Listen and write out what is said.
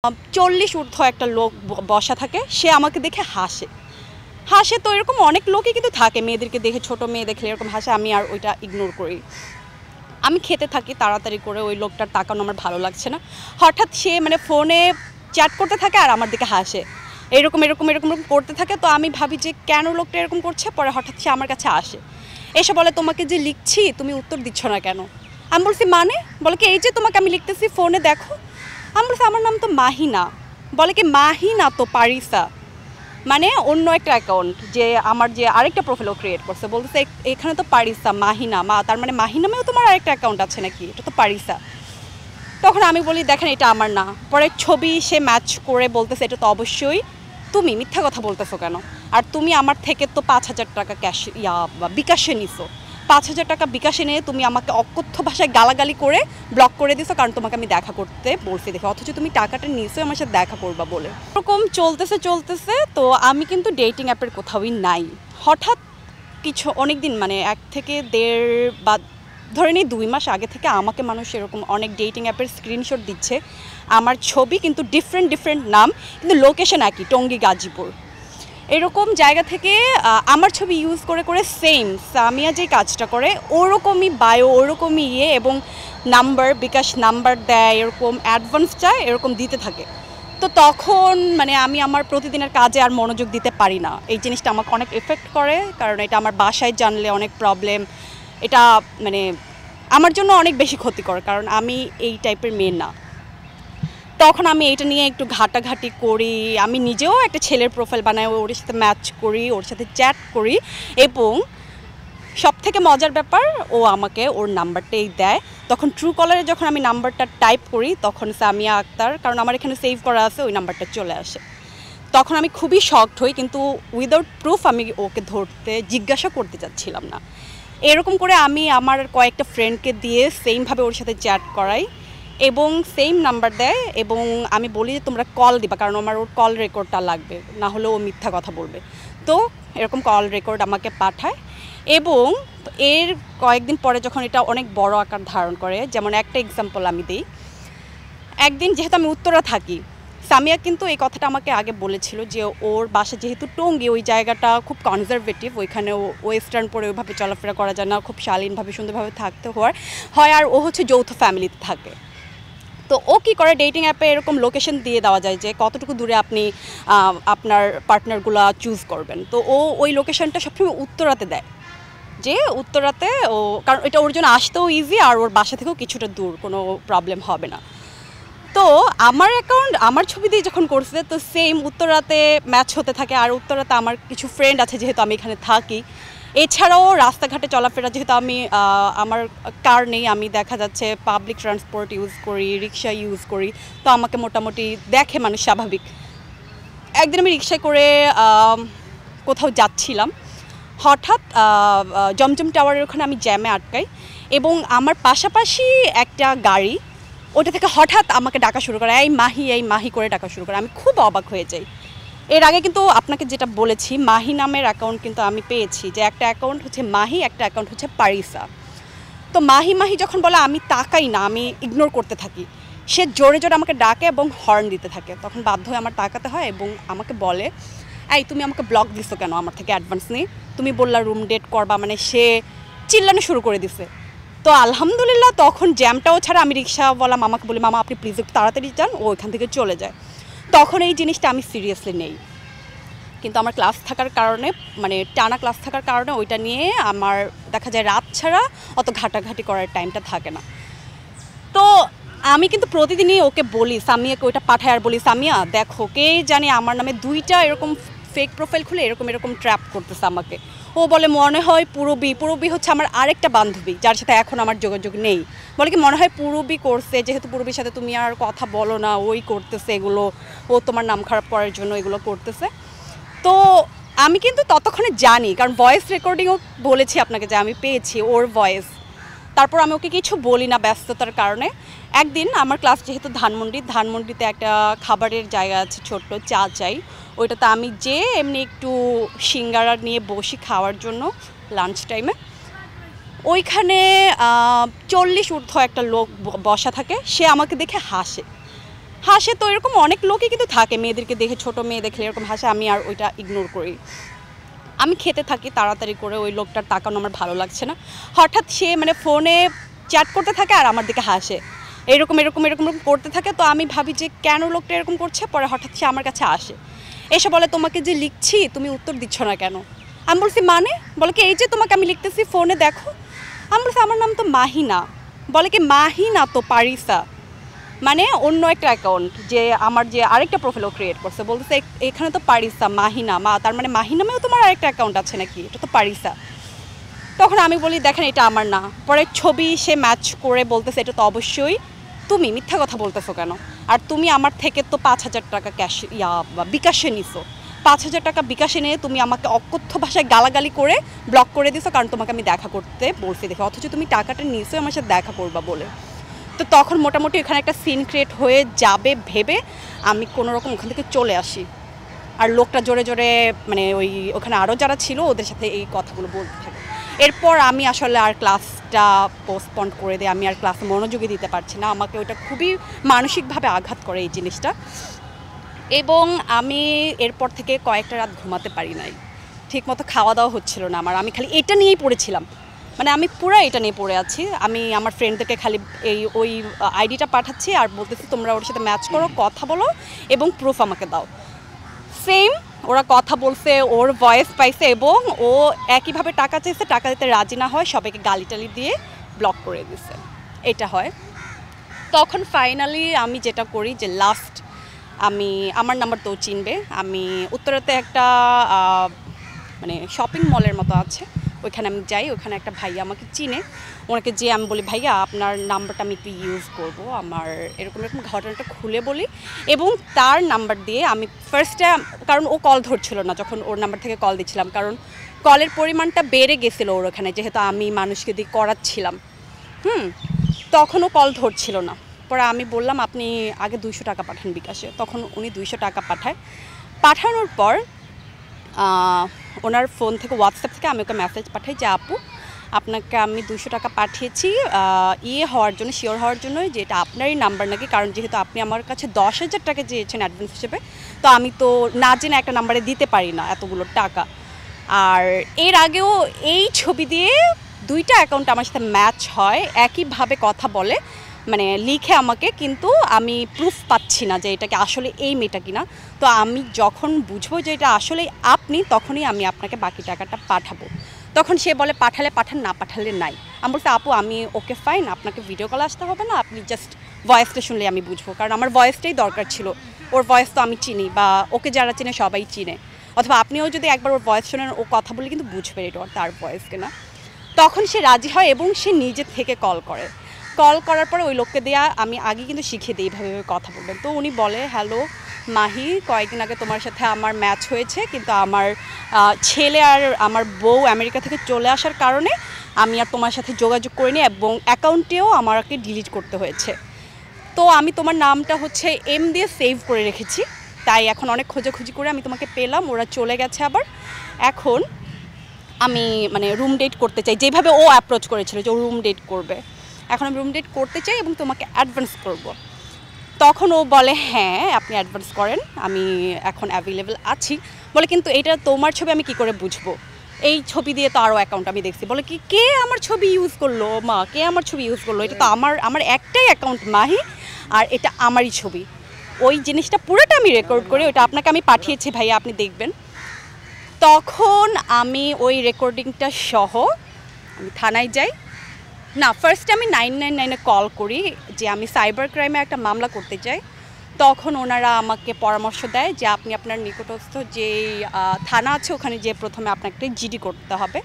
40 ঊর্ধ্ব একটা লোক বসা থাকে, সে আমাকে দেখে হাসে। হাসে তো এরকম অনেক লোকই কিন্তু থাকে, মেয়েদেরকে দেখে, ছোট মেয়ে দেখলে এরকম হাসে, আমি আর ওইটা ইগনোর করি। আমি খেতে থাকি তাড়াতাড়ি করে, ওই লোকটার তাকানো আমার ভালো লাগছে না। হঠাৎ সে ফোনে চ্যাট করতে থাকে আর আমার দিকে হাসে, এরকম এরকম এরকম এরকম করতে থাকে। তো আমি ভাবি যে কেন লোকটা এরকম করছে। পরে হঠাৎ সে আমার কাছে আসে, এসে বলে তোমাকে যে লিখছি তুমি উত্তর দিচ্ছ না কেন। আমি বলছি মানে? বলে কি এই যে তোমাকে আমি লিখতেছি ফোনে দেখো। আমি বলছি আমার নাম তো মাহিনা। বলে কি মাহিনা তো পারিসা, মানে অন্য একটা অ্যাকাউন্ট, যে আমার যে আরেকটা প্রোফাইলও ক্রিয়েট করছে, বলতেছে এখানে তো পারিসা মাহিনা, তার মানে মাহিনামেও তোমার আরেকটা অ্যাকাউন্ট আছে নাকি, এটা তো পারিসা। তখন আমি বলি দেখেন এটা আমার না। পরে ছবি সে ম্যাচ করে বলতেছে এটা তো অবশ্যই তুমি, মিথ্যা কথা বলতেছো কেন, আর তুমি আমার থেকে তো 5,000 টাকা ক্যাশ বিকাশে নিছো, 5,000 টাকা বিকাশে নিয়ে তুমি আমাকে অকথ্য ভাষায় গালাগালি করে ব্লক করে দিছো, কারণ তোমাকে আমি দেখা করতে বলছি দেখে, অথচ তুমি টাকাটা নিছো আমার সাথে দেখা করবা বলে। এরকম চলতেছে। তো আমি কিন্তু ডেটিং অ্যাপের কোথাওই নাই। হঠাৎ কিছু অনেক দিন, 1 থেকে 1.5 বা ধরে নিই 2 মাস আগে থেকে আমাকে মানুষ এরকম অনেক ডেটিং অ্যাপের স্ক্রিনশট দিচ্ছে, আমার ছবি কিন্তু ডিফারেন্ট নাম, কিন্তু লোকেশন একই, টঙ্গী গাজীপুর, এরকম জায়গা থেকে আমার ছবি ইউজ করে সেম সামিয়া যে কাজটা করে ওরকমই বায়ো, ওরকমই এবং নাম্বার, বিকাশ নাম্বার দেয়, এরকম অ্যাডভান্স চায়, এরকম দিতে থাকে। তো তখন আমি আমার প্রতিদিনের কাজে আর মনোযোগ দিতে পারি না। এই জিনিসটা আমাকে অনেক এফেক্ট করে, কারণ এটা আমার বাসায় জানলে অনেক প্রবলেম, এটা আমার জন্য অনেক বেশি ক্ষতিকর, কারণ আমি এই টাইপের মেয়ে না। তখন আমি এটা নিয়ে একটু ঘাটাঘাটি করি, আমি নিজেও একটা ছেলের প্রোফাইল বানাই, ওর সাথে ম্যাচ করি, ওর সাথে চ্যাট করি, এবং সবথেকে মজার ব্যাপার ও আমাকে ওর নাম্বারটাই দেয়। তখন ট্রু কলারে যখন আমি নাম্বারটা টাইপ করি তখন সামিয়া আক্তার, কারণ আমার এখানে সেভ করা আছে, ওই নাম্বারটা চলে আসে। তখন আমি খুবই শকড হই, কিন্তু উইদাউট প্রুফ আমি ওকে ধরতে জিজ্ঞাসা করতে চাচ্ছিলাম না। এরকম করে আমি আমার কয়েকটা ফ্রেন্ডকে দিয়ে সেমভাবে ওর সাথে চ্যাট করাই এবং সেম নাম্বার দেয়, এবং আমি বলি যে তোমরা কল দিবা, কারণ আমার ওর কল রেকর্ডটা লাগবে, না হলে ও মিথ্যা কথা বলবে। তো এরকম কল রেকর্ড আমাকে পাঠায়, এবং এর কয়েকদিন পরে যখন এটা অনেক বড় আকার ধারণ করে, যেমন একটা এক্সাম্পল আমি দিই। একদিন যেহেতু আমি উত্তরা থাকি, সামিয়া কিন্তু এই কথাটা আমাকে আগে বলেছিল যে ওর বাসা যেহেতু টঙ্গী, ওই জায়গাটা খুব কনজারভেটিভ, ওইখানে ওয়েস্টার্ন পরে ওইভাবে চলাফেরা করা যায় না, খুব শালীনভাবে সুন্দরভাবে থাকতে হয়, আর ও হচ্ছে যৌথ ফ্যামিলিতে থাকে। তো ও কী করে, ডেটিং অ্যাপে এরকম লোকেশন দিয়ে দেওয়া যায় যে কতটুকু দূরে আপনি আপনার পার্টনারগুলো চুজ করবেন। তো ও ওই লোকেশনটা সবসময় উত্তরাতে দেয়, যে উত্তরাতে ও, কারণ এটা ওর জন্য আসতেও ইজি, আর ওর বাসা থেকেও কিছুটা দূর, কোনো প্রবলেম হবে না। তো আমার অ্যাকাউন্ট আমার ছবি দিয়ে যখন করছে, তো সেম উত্তরাতে ম্যাচ হতে থাকে, আর উত্তরাতে আমার কিছু ফ্রেন্ড আছে, যেহেতু আমি এখানে থাকি। এছাড়াও রাস্তাঘাটে চলাফেরা, যেহেতু আমি আমার কার নেই, আমি দেখা যাচ্ছে পাবলিক ট্রান্সপোর্ট ইউজ করি, রিক্সা ইউজ করি, তো আমাকে মোটামুটি দেখে মানুষ, স্বাভাবিক। একদিন আমি রিক্সায় করে কোথাও যাচ্ছিলাম, হঠাৎ জমজম টাওয়ারের ওখানে আমি জ্যামে আটকাই, এবং আমার পাশাপাশি একটা গাড়ি, ওটা থেকে হঠাৎ আমাকে ডাকা শুরু করে, এই মাহি করে ডাকা শুরু করে। আমি খুব অবাক হয়ে যাই। এর আগে কিন্তু আপনাকে যেটা বলেছি, মাহি নামের অ্যাকাউন্ট কিন্তু আমি পেয়েছি, যে একটা অ্যাকাউন্ট হচ্ছে মাহি, একটা অ্যাকাউন্ট হচ্ছে পারিসা। তো মাহি যখন বলে আমি তাকাই না, আমি ইগনোর করতে থাকি। সে জোরে আমাকে ডাকে এবং হর্ন দিতে থাকে, তখন বাধ্য হয়ে আমার তাকাতে হয়, এবং আমাকে বলে এই তুমি আমাকে ব্লক দিছো কেন আমার থেকে অ্যাডভান্স নেই, তুমি বললা রুম ডেট করবা, সে চিল্লানো শুরু করে দিছে। তো আলহামদুলিল্লাহ তখন জ্যামটাও ছাড়া, আমি রিক্সাওয়ালা মামাকে বলি মামা আপনি প্লিজ একটু তাড়াতাড়ি যান, ও ওইখান থেকে চলে যায়। তখন এই জিনিসটা আমি সিরিয়াসলি নেই, কিন্তু আমার ক্লাস থাকার কারণে, টানা ক্লাস থাকার কারণে ওইটা নিয়ে আমার দেখা যায় রাত ছাড়া অত ঘাটাঘাটি করার টাইমটা থাকে না। তো আমি কিন্তু প্রতিদিনই ওকে বলি, সামিয়াকে ওইটা পাঠায় আর বলি সামিয়া দেখো, কে জানি আমার নামে 2টা এরকম ফেক প্রোফাইল খুলে এরকম ট্র্যাপ করতেছে আমাকে। ও বলে মনে হয় পুরবি হচ্ছে আমার আরেকটা বান্ধবী, যার সাথে এখন আমার যোগাযোগ নেই। বলে কি মনে হয় পুরবি করছে, যেহেতু পুরবির সাথে তুমি আর কথা বলো না, ওই করতেছে এগুলো, ও তোমার নাম খারাপ করার জন্য এগুলো করতেছে। তো আমি কিন্তু ততক্ষণে জানি, কারণ ভয়েস রেকর্ডিংও বলেছি আপনাকে যে আমি পেয়েছি ওর ভয়েস। তারপর আমি ওকে কিছু বলি না ব্যস্ততার কারণে। একদিন আমার ক্লাস যেহেতু ধানমন্ডিতে একটা খাবারের জায়গা আছে ছোট্ট, চা চাই, ওইটাতে আমি যে এমনি একটু সিঙ্গারা নিয়ে বসি খাওয়ার জন্য লাঞ্চ টাইমে। ওইখানে 40 ঊর্ধ্ব একটা লোক বসা থাকে, সে আমাকে দেখে হাসে, হাসে তো এরকম অনেক লোকই কিন্তু থাকে, মেয়েদেরকে দেখে, ছোট মেয়ে দেখলে এরকম হাসে, আমি আর ওইটা ইগনোর করি। আমি খেতে থাকি তাড়াতাড়ি করে, ওই লোকটার তাকানো আমার ভালো লাগছে না। হঠাৎ সে মানে ফোনে চ্যাট করতে থাকে আর আমার দিকে হাসে, এরকম এরকম এরকম এরকম করতে থাকে। তো আমি ভাবি যে কেন লোকটা এরকম করছে। পরে হঠাৎ সে আমার কাছে আসে, এসে বলে তোমাকে যে লিখছি তুমি উত্তর দিচ্ছ না কেন। আমি বলছি মানে, বলে কি এই যে তোমাকে আমি লিখতেছি ফোনে দেখো। আমি বলছি আমার নাম তো মাহিনা। বলে কি মাহিনা তো পারিসা, মানে অন্য একটা অ্যাকাউন্ট যে আমার যে আরেকটা প্রোফাইলও ক্রিয়েট করছে, বলতেছে এখানে তো পারিসা মাহিনা, তার মানে মাহিনামেও তোমার আরেকটা অ্যাকাউন্ট আছে নাকি, এটা তো পারিসা। তখন আমি বলি দেখেন এটা আমার না। পরে ছবি সে ম্যাচ করে বলতেছে এটা তো অবশ্যই তুমি, মিথ্যা কথা বলতেছো কেন, আর তুমি আমার থেকে তো 5,000 টাকা ক্যাশ বিকাশে নিছো, 5,000 টাকা বিকাশে নিয়ে তুমি আমাকে অকথ্য ভাষায় গালাগালি করে ব্লক করে দিছো, কারণ তোমাকে আমি দেখা করতে বলছি দেখে, অথচ তুমি টাকাটা নিয়েছো আমার সাথে দেখা করবা বলে। তো তখন মোটামুটি এখানে একটা সিন ক্রিয়েট হয়ে যাবে ভেবে আমি কোনো রকম ওখান থেকে চলে আসি। আর লোকটা জোরে জোরে মানে ওখানে আরও যারা ছিল ওদের সাথে এই কথাগুলো বলতে থাকে। এরপর আমি আসলে আর ক্লাসটা পোস্টপন্ড করে দিই, আমি আর ক্লাসে মনোযোগী দিতে পারছি না, আমাকে ওটা খুবই মানসিকভাবে আঘাত করে এই জিনিসটা। এবং আমি এরপর থেকে কয়েকটা রাত ঘুমাতে পারি নাই, ঠিকমতো খাওয়া দাওয়া হচ্ছিল না আমার, আমি খালি এটা নিয়েই পড়েছিলাম, মানে আমি পুরো এটা নিয়ে পড়ে আছি। আমি আমার ফ্রেন্ডদেরকে খালি ওই আইডিটা পাঠাচ্ছি আর বলতেছি তোমরা ওর সাথে ম্যাচ করো, কথা বলো এবং প্রুফ আমাকে দাও। সেম ওরা কথা বলছে, ওর ভয়েস পাইছে এবং ও একইভাবে টাকা চাইছে, টাকা দিতে রাজি না হয় সবাইকে গালি টালি দিয়ে ব্লক করে দিছে, এটা হয়। তখন ফাইনালি আমি যেটা করি যে লাস্ট আমি আমার নাম্বার তো চিনবে, আমি উত্তরাতে একটা মানে শপিং মলের মতো আছে, ওইখানে আমি যাই, ওখানে একটা ভাইয়া আমাকে চিনে, ওনাকে যে আমি বলি ভাইয়া আপনার নাম্বারটা আমি একটু ইউজ করবো, আমার এরকম এরকম ঘটনাটা খুলে বলি। এবং তার নাম্বার দিয়ে আমি ফার্স্টে, কারণ ও কল ধরছিল না যখন ওর নাম্বার থেকে কল দিচ্ছিলাম, কারণ কলের পরিমাণটা বেড়ে গেছিলো ওর ওখানে, যেহেতু আমি মানুষকে দিয়ে করাচ্ছিলাম, তখন ও কল ধরছিল না। পরে আমি বললাম আপনি আগে 200 টাকা পাঠান বিকাশে, তখন উনি 200 টাকা পাঠায়। পাঠানোর পর ওনার ফোন থেকে হোয়াটসঅ্যাপ থেকে আমি ওকে মেসেজ পাঠাই যে আপু আপনাকে আমি 200 টাকা পাঠিয়েছি হওয়ার জন্য, শিওর হওয়ার জন্য যে এটা আপনারই নাম্বার নাকি, কারণ যেহেতু আপনি আমার কাছে 10,000 টাকা চেয়েছেন অ্যাডভান্স হিসেবে, তো আমি তো না জেনে একটা নাম্বারে দিতে পারি না এতগুলো টাকা। আর এর আগেও এই ছবি দিয়ে 2টা অ্যাকাউন্ট আমার সাথে ম্যাচ হয়, একইভাবে কথা বলে, মানে লিখে আমাকে, কিন্তু আমি প্রুফ পাচ্ছি না যে এটাকে আসলে এই মেয়েটা কিনা। তো আমি যখন বুঝবো যে এটা আসলে আপনি, তখনই আমি আপনাকে বাকি টাকাটা পাঠাবো। তখন সে বলে পাঠালে পাঠান, না পাঠালে নাই। আমি বলছি আপু আমি ওকে ফাইন, আপনাকে ভিডিও কল আসতে হবে না, আপনি জাস্ট ভয়েসটা শুনলে আমি বুঝবো, কারণ আমার ভয়েসটাই দরকার ছিল, ওর ভয়েস তো আমি চিনি, বা ওকে যারা চিনে সবাই চিনে, অথবা আপনিও যদি একবার ওর ভয়েস শোনেন, ও কথা বলে কিন্তু বুঝবে এটা তার ভয়েস কিনা। তখন সে রাজি হয় এবং সে নিজে থেকে কল করে। কল করার পরে ওই লোককে দেয়া আমি আগে কিন্তু শিখিয়ে দিই এইভাবে কথা বলবেন। তো উনি বলে হ্যালো মাহি, কয়েকদিন আগে তোমার সাথে আমার ম্যাচ হয়েছে, কিন্তু আমার ছেলে আর আমার বউ আমেরিকা থেকে চলে আসার কারণে আমি আর তোমার সাথে যোগাযোগ করিনি এবং অ্যাকাউন্টেও আমাকে ডিলিট করতে হয়েছে। তো আমি তোমার নামটা হচ্ছে এম দিয়ে সেভ করে রেখেছি, তাই এখন অনেক খোঁজাখুঁজি করে আমি তোমাকে পেলাম, ওরা চলে গেছে আবার। এখন আমি মানে রুম ডেট করতে চাই, যেভাবে ও অ্যাপ্রোচ করেছিল যে ও রুম ডেট করবে, এখন আমি রুম ডেট করতে চাই এবং তোমাকে অ্যাডভান্স করব। তখন ও বলে হ্যাঁ আপনি অ্যাডভান্স করেন, আমি এখন অ্যাভেলেবেল আছি। বলে কিন্তু এটা তোমার ছবি আমি কি করে বুঝবো, এই ছবি দিয়ে তো আরও অ্যাকাউন্ট আমি দেখছি। বলে কি কে আমার ছবি ইউজ করলো, মা কে আমার ছবি ইউজ করলো, এটা তো আমার একটাই অ্যাকাউন্ট মাহি, আর এটা আমারই ছবি। ওই জিনিসটা পুরোটা আমি রেকর্ড করি, ওটা আপনাকে আমি পাঠিয়েছি ভাইয়া, আপনি দেখবেন। তখন আমি ওই রেকর্ডিংটা সহ আমি থানায় যাই, না ফার্স্টে আমি 999-এ কল করি যে আমি সাইবার ক্রাইমে একটা মামলা করতে চাই। তখন ওনারা আমাকে পরামর্শ দেয় যে আপনি আপনার নিকটস্থ যে থানা আছে ওখানে যে প্রথমে আপনাকে জিডি করতে হবে।